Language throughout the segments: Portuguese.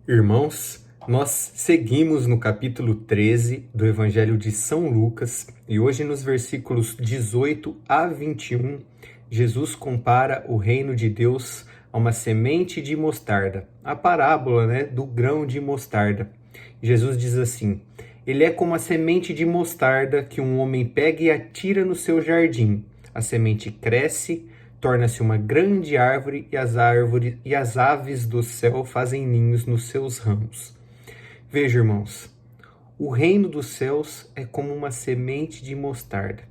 Irmãos, nós seguimos no capítulo 13 do Evangelho de São Lucas e hoje nos versículos 18 a 21, Jesus compara o reino de Deus a uma semente de mostarda, a parábola, do grão de mostarda. Jesus diz assim: ele é como a semente de mostarda que um homem pega e atira no seu jardim. A semente cresce, torna-se uma grande árvore e as aves do céu fazem ninhos nos seus ramos. Veja, irmãos, o reino dos céus é como uma semente de mostarda.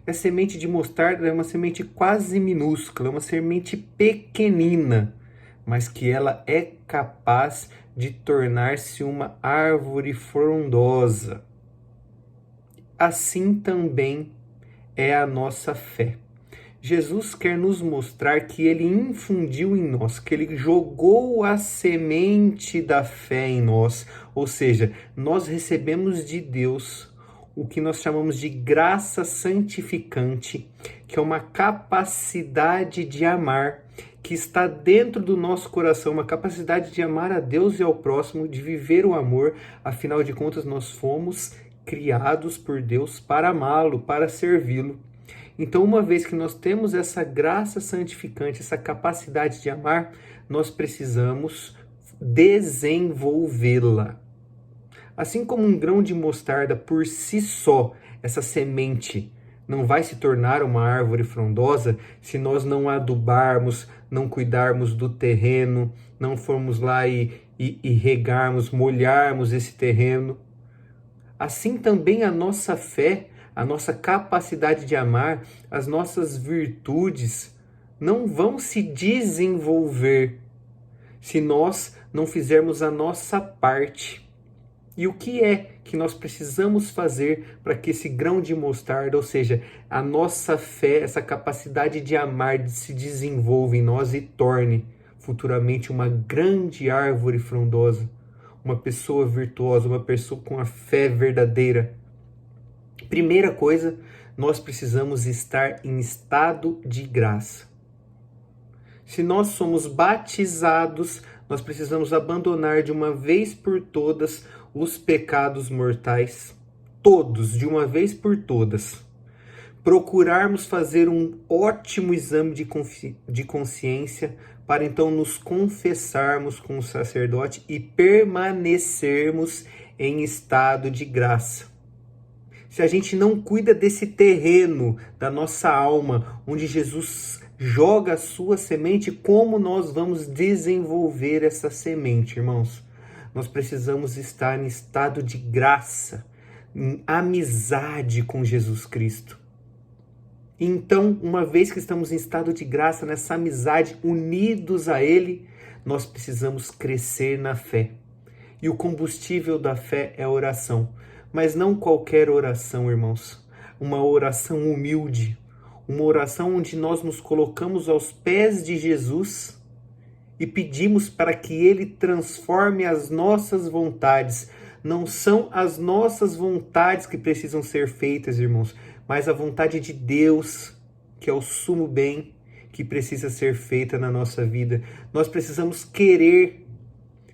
E a semente de mostarda é uma semente quase minúscula, uma semente pequenina, mas que ela é capaz de tornar-se uma árvore frondosa. Assim também é a nossa fé. Jesus quer nos mostrar que ele infundiu em nós, que ele jogou a semente da fé em nós, ou seja, nós recebemos de Deus o que nós chamamos de graça santificante, que é uma capacidade de amar que está dentro do nosso coração, uma capacidade de amar a Deus e ao próximo, de viver o amor. Afinal de contas, nós fomos criados por Deus para amá-lo, para servi-lo. Então, uma vez que nós temos essa graça santificante, essa capacidade de amar, nós precisamos desenvolvê-la. Assim como um grão de mostarda por si só, essa semente não vai se tornar uma árvore frondosa se nós não adubarmos, não cuidarmos do terreno, não formos lá e regarmos, molharmos esse terreno. Assim também a nossa fé, a nossa capacidade de amar, as nossas virtudes não vão se desenvolver se nós não fizermos a nossa parte. E o que é que nós precisamos fazer para que esse grão de mostarda, ou seja, a nossa fé, essa capacidade de amar, de se desenvolva em nós e torne futuramente uma grande árvore frondosa, uma pessoa virtuosa, uma pessoa com a fé verdadeira? Primeira coisa, nós precisamos estar em estado de graça. Se nós somos batizados, nós precisamos abandonar de uma vez por todas os pecados mortais, todos, de uma vez por todas. Procurarmos fazer um ótimo exame de consciência para então nos confessarmos com o sacerdote e permanecermos em estado de graça. Se a gente não cuida desse terreno da nossa alma, onde Jesus joga a sua semente, como nós vamos desenvolver essa semente, irmãos? Nós precisamos estar em estado de graça, em amizade com Jesus Cristo. Então, uma vez que estamos em estado de graça, nessa amizade, unidos a Ele, nós precisamos crescer na fé. E o combustível da fé é a oração. Mas não qualquer oração, irmãos. Uma oração humilde. Uma oração onde nós nos colocamos aos pés de Jesus e pedimos para que Ele transforme as nossas vontades. Não são as nossas vontades que precisam ser feitas, irmãos, mas a vontade de Deus, que é o sumo bem, que precisa ser feita na nossa vida. Nós precisamos querer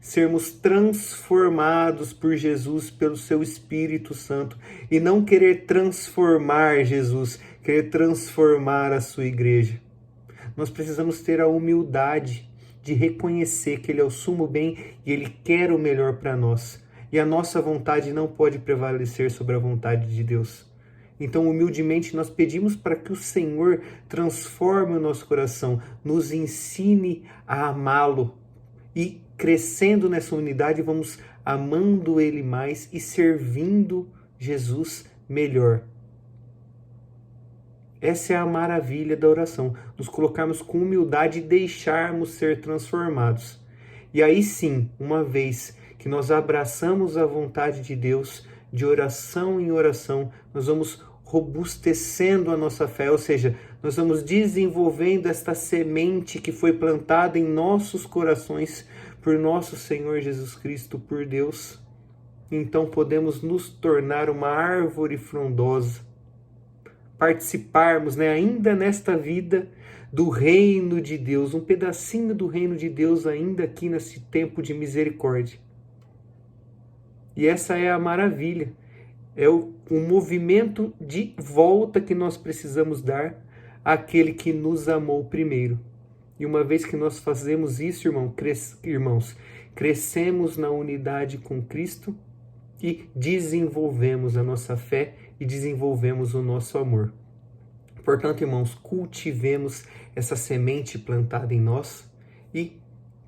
sermos transformados por Jesus, pelo seu Espírito Santo, e não querer transformar Jesus, querer transformar a sua igreja. Nós precisamos ter a humildade de reconhecer que Ele é o sumo bem e Ele quer o melhor para nós. E a nossa vontade não pode prevalecer sobre a vontade de Deus. Então, humildemente, nós pedimos para que o Senhor transforme o nosso coração, nos ensine a amá-lo. E crescendo nessa unidade, vamos amando Ele mais e servindo Jesus melhor. Essa é a maravilha da oração, nos colocarmos com humildade e deixarmos ser transformados. E aí sim, uma vez que nós abraçamos a vontade de Deus, de oração em oração, nós vamos robustecendo a nossa fé, ou seja, nós vamos desenvolvendo esta semente que foi plantada em nossos corações por nosso Senhor Jesus Cristo, por Deus. Então podemos nos tornar uma árvore frondosa, participarmos, ainda nesta vida, do reino de Deus, um pedacinho do reino de Deus ainda aqui nesse tempo de misericórdia. E essa é a maravilha, é o movimento de volta que nós precisamos dar àquele que nos amou primeiro. E uma vez que nós fazemos isso, irmãos, crescemos na unidade com Cristo e desenvolvemos a nossa fé e desenvolvemos o nosso amor. Portanto, irmãos, cultivemos essa semente plantada em nós e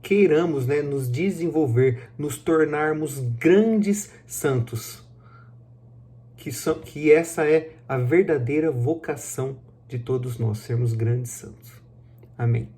queiramos, nos desenvolver, nos tornarmos grandes santos. Que essa é a verdadeira vocação de todos nós, sermos grandes santos. Amém.